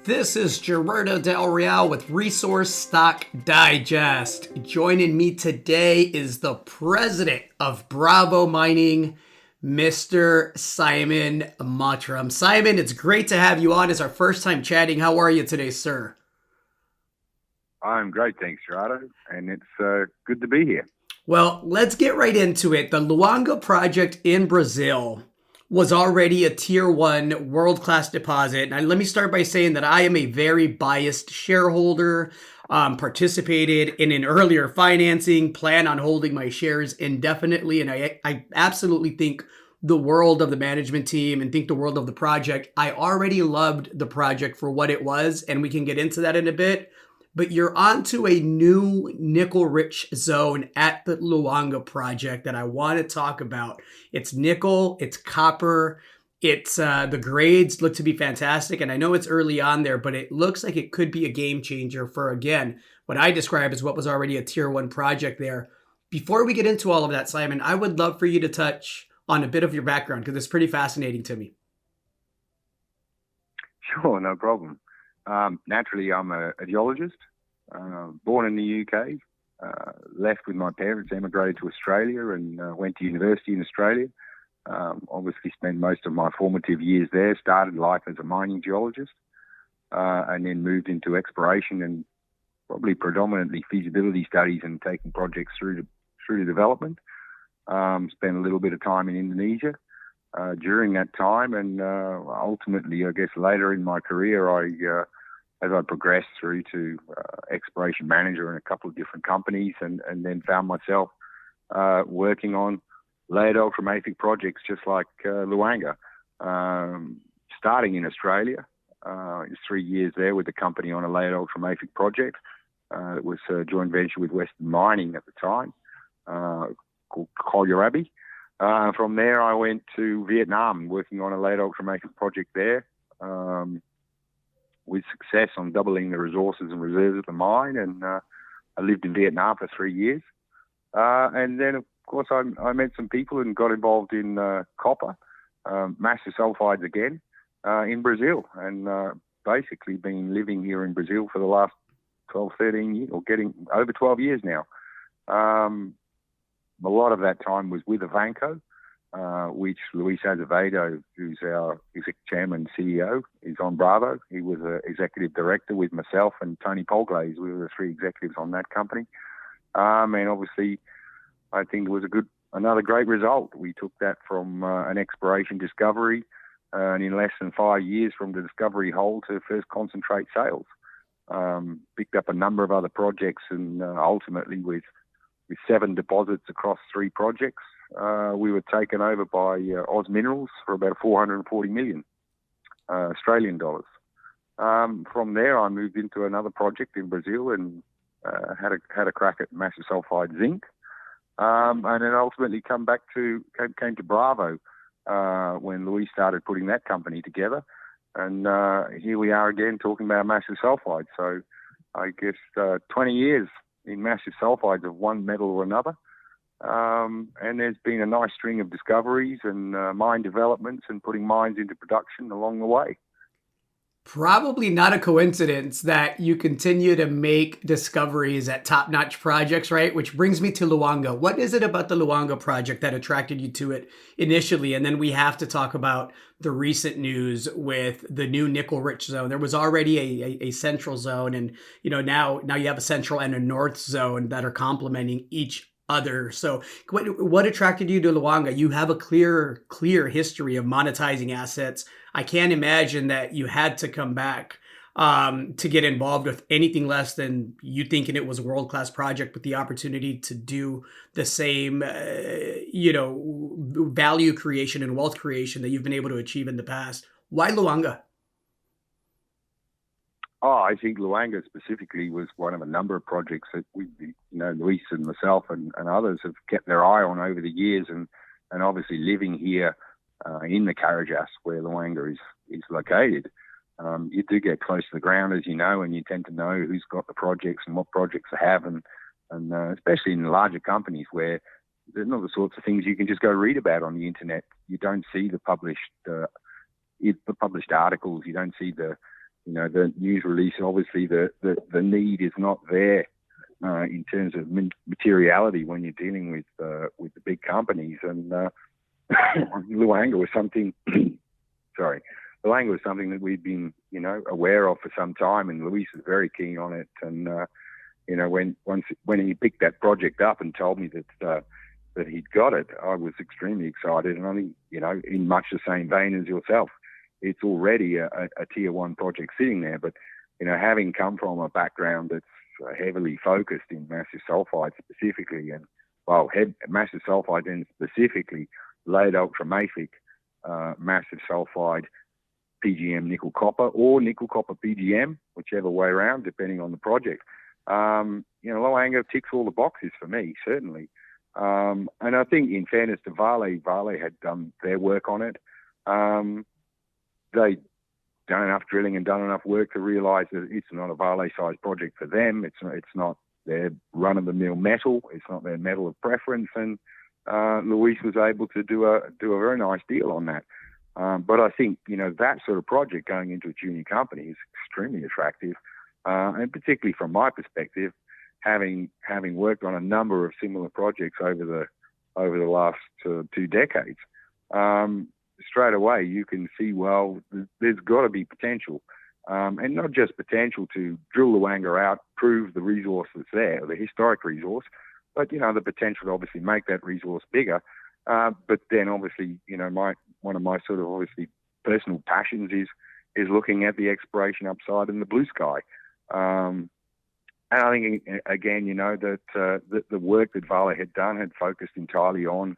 This is Gerardo Del Real with Resource Stock Digest. Joining me today is the president of Bravo Mining, Mr. Simon Mottram. Simon, it's great to have you on. It's our first time chatting. How are you today, sir? I'm great, thanks, Gerardo, and it's good to be here. Well, let's get right into it. The Luanga project in Brazil was already a tier one world class deposit. And let me start by saying that I am a very biased shareholder, participated in an earlier financing, plan on holding my shares indefinitely. And I absolutely think the world of the management team and think the world of the project. I already loved the project for what it was, and we can get into that in a bit. But you're onto a new nickel-rich zone at the Luanga project that I want to talk about. It's nickel, it's copper, it's the grades look to be fantastic, and I know it's early on there, but it looks like it could be a game changer for, again, what I describe as what was already a tier one project there. Before we get into all of that, Simon, I would love for you to touch on a bit of your background because it's pretty fascinating to me. Sure, no problem. Naturally, I'm a geologist, born in the UK, left with my parents, emigrated to Australia and went to university in Australia. Obviously spent most of my formative years there, started life as a mining geologist, and then moved into exploration and probably predominantly feasibility studies and taking projects through to development. Spent a little bit of time in Indonesia during that time, and ultimately, I guess later in my career, as I progressed through to exploration manager in a couple of different companies, and then found myself working on layered ultramafic projects just like Luanga, starting in Australia. 3 years there with the company on a layered ultramafic project. It was a joint venture with Western Mining at the time, called Kohlrabi. From there, I went to Vietnam, working on a layered ultramafic project there, with success on doubling the resources and reserves of the mine. And I lived in Vietnam for 3 years. And then, of course, I met some people and got involved in copper, massive sulphides again, in Brazil. And basically been living here in Brazil for the last 12, 13 years, or getting over 12 years now. A lot of that time was with Avanco, which Luis Azevedo, who's our executive chairman and CEO, is on Bravo. He was an executive director with myself and Tony Polglaze. We were the three executives on that company. And obviously, I think it was another great result. We took that from an exploration discovery, and in less than 5 years from the discovery hole to first concentrate sales. Picked up a number of other projects, and ultimately with 7 deposits across 3 projects, we were taken over by Oz Minerals for about 440 million Australian dollars. From there, I moved into another project in Brazil and had a crack at massive sulphide zinc, and then ultimately came to Bravo when Luis started putting that company together, and here we are again talking about massive sulphide. So I guess 20 years in massive sulphides of one metal or another. And there's been a nice string of discoveries and mine developments and putting mines into production along the way. Probably not a coincidence that you continue to make discoveries at top-notch projects, right? Which brings me to Luanga. What is it about the Luanga project that attracted you to it initially? And then we have to talk about the recent news with the new nickel-rich zone. There was already a central zone, and now you have a central and a north zone that are complementing each other. So what attracted you to Luanga? You have a clear history of monetizing assets. I can't imagine that you had to come back to get involved with anything less than you thinking it was a world-class project with the opportunity to do the same, value creation and wealth creation that you've been able to achieve in the past. Why Luanga? Oh, I think Luanga specifically was one of a number of projects that Luis and myself and others have kept their eye on over the years, and obviously living here in the Carajás where Luanga is located. You do get close to the ground, as you know, and you tend to know who's got the projects and what projects they have, and especially in the larger companies where they're not the sorts of things you can just go read about on the internet. You don't see the published articles. You don't see the the news release, obviously the need is not there in terms of materiality when you're dealing with the big companies. And Luanga was something. Sorry, Luanga was something that we'd been aware of for some time, and Luis was very keen on it. And when he picked that project up and told me that he'd got it, I was extremely excited. And I think, in much the same vein as yourself, it's already a tier one project sitting there. But, having come from a background that's heavily focused in massive sulphide specifically, and, massive sulphide then specifically, laid ultramafic, massive sulphide, PGM nickel copper, or nickel copper PGM, whichever way around, depending on the project. Luanga ticks all the boxes for me, certainly. And I think, in fairness to Vale had done their work on it. They'd done enough drilling and done enough work to realise that it's not a Vale-sized project for them. It's not their run-of-the-mill metal. It's not their metal of preference. And Luis was able to do a very nice deal on that. But I think, that sort of project going into a junior company is extremely attractive. And particularly from my perspective, having worked on a number of similar projects over the last 2 decades, straight away you can see, there's got to be potential, and not just potential to drill Luanga out, prove the resource that's there, the historic resource, but the potential to obviously make that resource bigger. But then obviously, one of my sort of obviously personal passions is looking at the exploration upside in the blue sky. And I think, again, that the work that Vale had done had focused entirely on,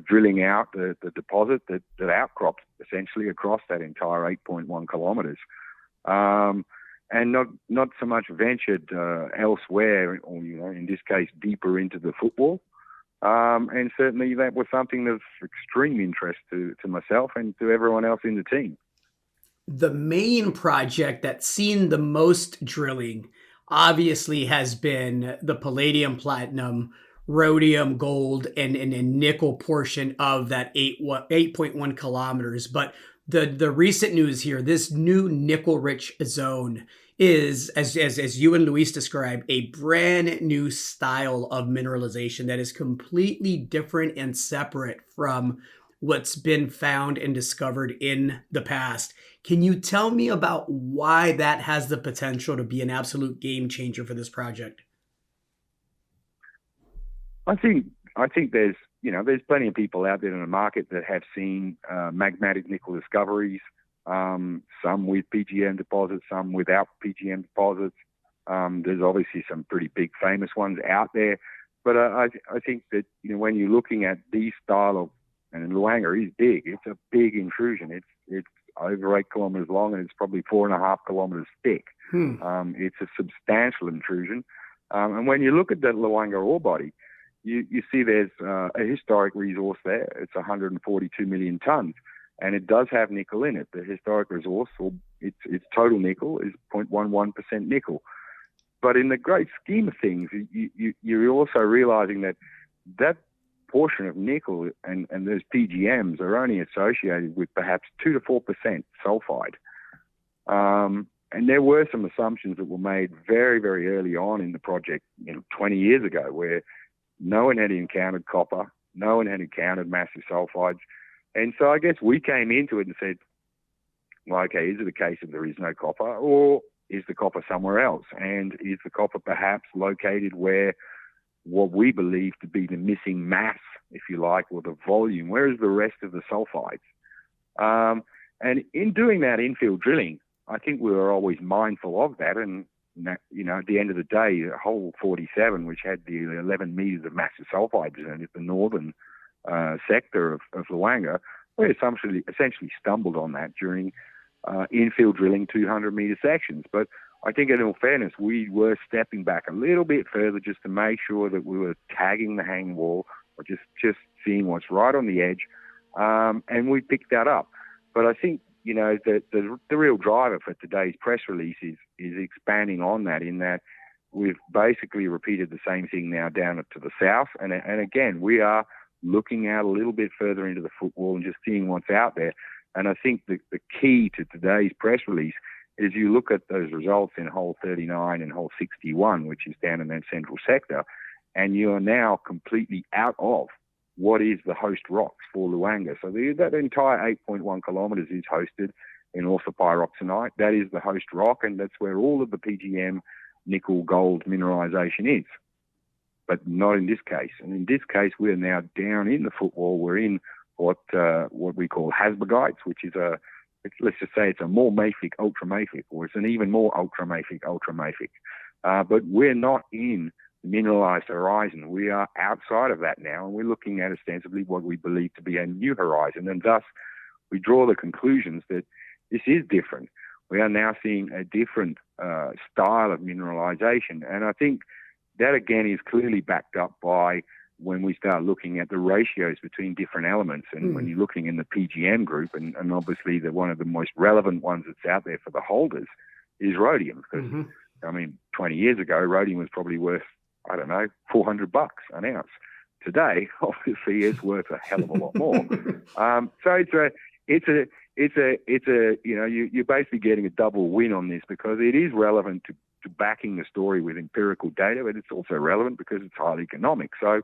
drilling out the deposit that outcrops essentially across that entire 8.1 kilometres. And not so much ventured elsewhere, or, in this case, deeper into the footwall. And certainly that was something of extreme interest to myself and to everyone else in the team. The main project that's seen the most drilling obviously has been the palladium, platinum, rhodium, gold, and nickel portion of that 8.1 kilometers. But the recent news here, this new nickel-rich zone is, as you and Luis described, a brand new style of mineralization that is completely different and separate from what's been found and discovered in the past. Can you tell me about why that has the potential to be an absolute game changer for this project? I think there's plenty of people out there in the market that have seen magmatic nickel discoveries, some with PGM deposits, some without PGM deposits. There's obviously some pretty big famous ones out there, but I think that when you're looking at these style of, and Luanga is big, it's a big intrusion. It's over 8 kilometers long, and it's probably 4.5 kilometers thick. It's a substantial intrusion. And when you look at that Luanga ore body, you see there's a historic resource there. It's 142 million tons, and it does have nickel in it. The historic resource, or its total nickel, is 0.11% nickel. But in the great scheme of things, you're also realizing that portion of nickel and those PGMs are only associated with perhaps 2 to 4% sulphide. And there were some assumptions that were made very, very early on in the project, 20 years ago, where no one had encountered copper, no one had encountered massive sulphides. And so I guess we came into it and said, well, okay, is it a case of there is no copper, or is the copper somewhere else? And is the copper perhaps located where what we believe to be the missing mass, if you like, or the volume? Where is the rest of the sulfides? And in doing that infill drilling, I think we were always mindful of that. And, at the end of the day, hole 47, which had the 11 meters of massive sulfides in it, the northern sector of Luanga, we essentially stumbled on that during infill drilling 200-meter sections. But I think in all fairness, we were stepping back a little bit further just to make sure that we were tagging the hanging wall, or just seeing what's right on the edge, and we picked that up. But I think, the real driver for today's press release is expanding on that, in that we've basically repeated the same thing now down to the south. And again, we are looking out a little bit further into the footwall and just seeing what's out there. And I think the key to today's press release is you look at those results in hole 39 and hole 61, which is down in that central sector, and you are now completely out of what is the host rocks for Luanga. So that entire 8.1 kilometres is hosted in orthopyroxenite. That is the host rock, and that's where all of the PGM nickel gold mineralisation is. But not in this case. And in this case, we're now down in the footwall. We're in what we call hasbergites, which is let's just say it's a more mafic ultramafic, or it's an even more ultramafic ultramafic. But we're not in the mineralized horizon. We are outside of that now, and we're looking at ostensibly what we believe to be a new horizon. And thus, we draw the conclusions that this is different. We are now seeing a different style of mineralization. And I think that, again, is clearly backed up by when we start looking at the ratios between different elements. And when you're looking in the PGM group, and obviously one of the most relevant ones that's out there for the holders is rhodium. Because, 20 years ago, rhodium was probably worth, I don't know, $400 an ounce. Today, obviously, it's worth a hell of a lot more. So you're basically getting a double win on this, because it is relevant to backing the story with empirical data, but it's also relevant because it's highly economic. So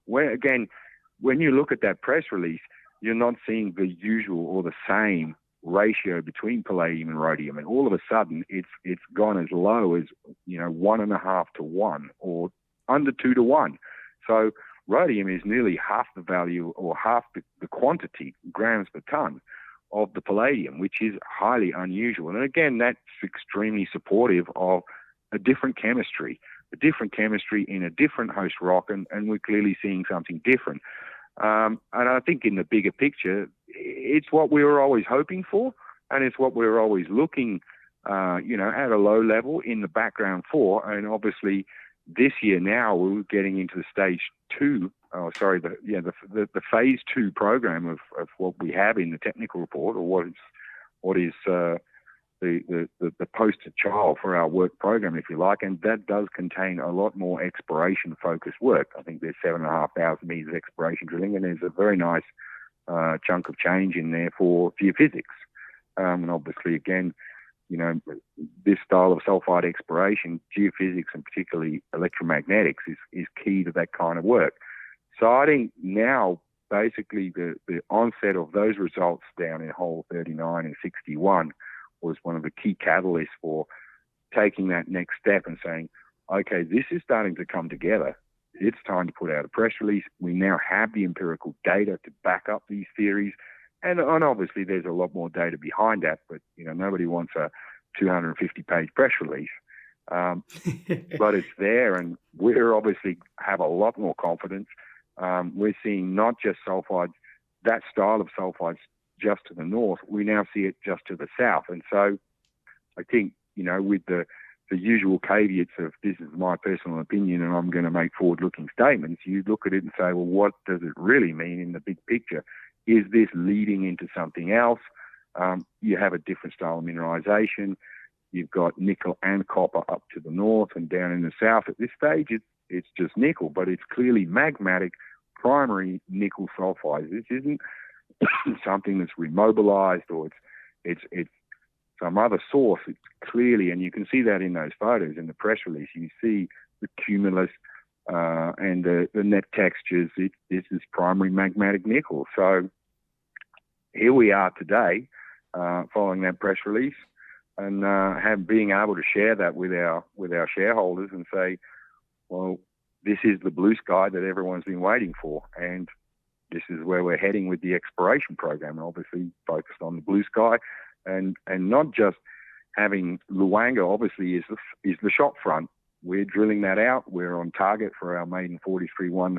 when you look at that press release, you're not seeing the usual or the same ratio between palladium and rhodium, and all of a sudden it's gone as low as 1.5 to 1 or under 2 to 1. So rhodium is nearly half the value or half the quantity, grams per ton, of the palladium, which is highly unusual. And again, that's extremely supportive of a different chemistry in a different host rock, and we're clearly seeing something different. And I think in the bigger picture, it's what we were always hoping for, and it's what we were always looking, at a low level in the background for. And obviously, this year now we're getting into the stage 2. The phase 2 program of what we have in the technical report, or what is the poster child for our work program, if you like, and that does contain a lot more exploration-focused work. I think there's 7,500 meters of exploration drilling, and there's a very nice chunk of change in there for geophysics. And obviously, again, this style of sulphide exploration, geophysics and particularly electromagnetics, is key to that kind of work. So I think now, basically, the onset of those results down in hole 39 and 61 was one of the key catalysts for taking that next step and saying, okay, this is starting to come together. It's time to put out a press release. We now have the empirical data to back up these theories. And obviously there's a lot more data behind that, but nobody wants a 250-page press release. But it's there, and we're obviously have a lot more confidence. We're seeing not just sulfides, that style of sulfides just to the north. We now see it just to the south. And so I think, with the usual caveats of this is my personal opinion and I'm going to make forward-looking statements, you look at it and say, well, what does it really mean in the big picture? Is this leading into something else? You have a different style of mineralization. You've got nickel and copper up to the north, and down in the south at this stage, it's just nickel, but it's clearly magmatic primary nickel sulfides. This isn't something that's remobilized, or it's some other source. It's clearly, and you can see that in those photos in the press release, you see the cumulus and the net textures. This is primary magmatic nickel. So here we are today, following that press release, and being able to share that with our shareholders and say, well, this is the blue sky that everyone's been waiting for, and this is where we're heading with the exploration program, and obviously focused on the blue sky, and not just having Luanga. Obviously is the shot front. We're drilling that out. We're on target for our maiden 43-1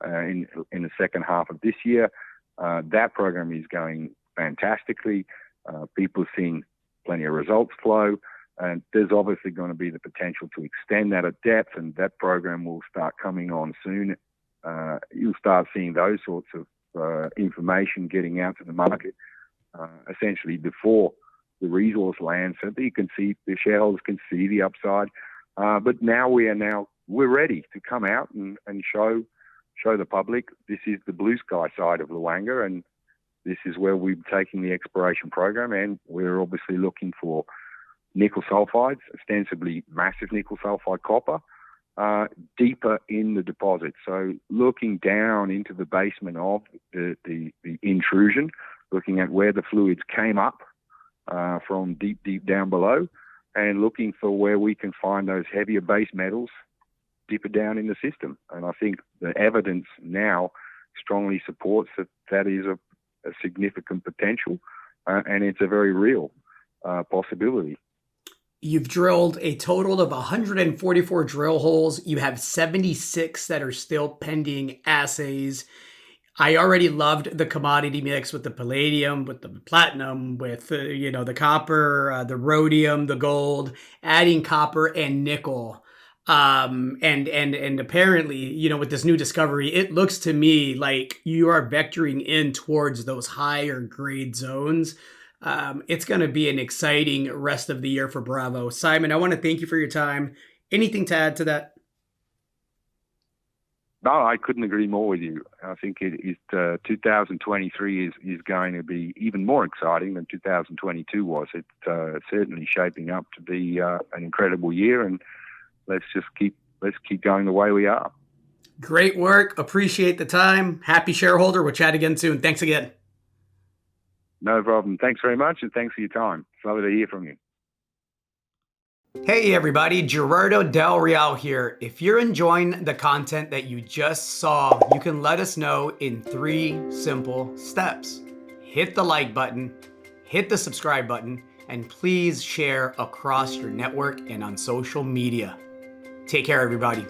in the second half of this year. That program is going fantastically. People are seeing plenty of results flow, and there's obviously going to be the potential to extend that at depth, and that program will start coming on soon. You'll start seeing those sorts of information getting out to the market essentially before the resource lands, so that you can see, the shareholders can see the upside. But now we're ready to come out and show the public this is the blue sky side of Luanga, and this is where we're taking the exploration program, and we're obviously looking for nickel sulphides, ostensibly massive nickel sulphide copper, deeper in the deposit. So looking down into the basement of the intrusion, looking at where the fluids came up from deep down below, and looking for where we can find those heavier base metals deeper down in the system. And I think the evidence now strongly supports that is a significant potential, and it's a very real possibility. You've drilled a total of 144 drill holes. You have 76 that are still pending assays. I already loved the commodity mix with the palladium, with the platinum, with the copper, the rhodium, the gold, adding copper and nickel. And apparently, with this new discovery, it looks to me like you are vectoring in towards those higher grade zones. It's going to be an exciting rest of the year for Bravo. Simon, I want to thank you for your time. Anything to add to that? No, I couldn't agree more with you. I think 2023 is going to be even more exciting than 2022 was. It's certainly shaping up to be an incredible year, and let's keep going the way we are. Great work. Appreciate the time. Happy shareholder. We'll chat again soon. Thanks again. No problem. Thanks very much, and thanks for your time. It's lovely to hear from you. Hey everybody, Gerardo Del Real here. If you're enjoying the content that you just saw, you can let us know in 3 simple steps. Hit the like button, hit the subscribe button, and please share across your network and on social media. Take care, everybody.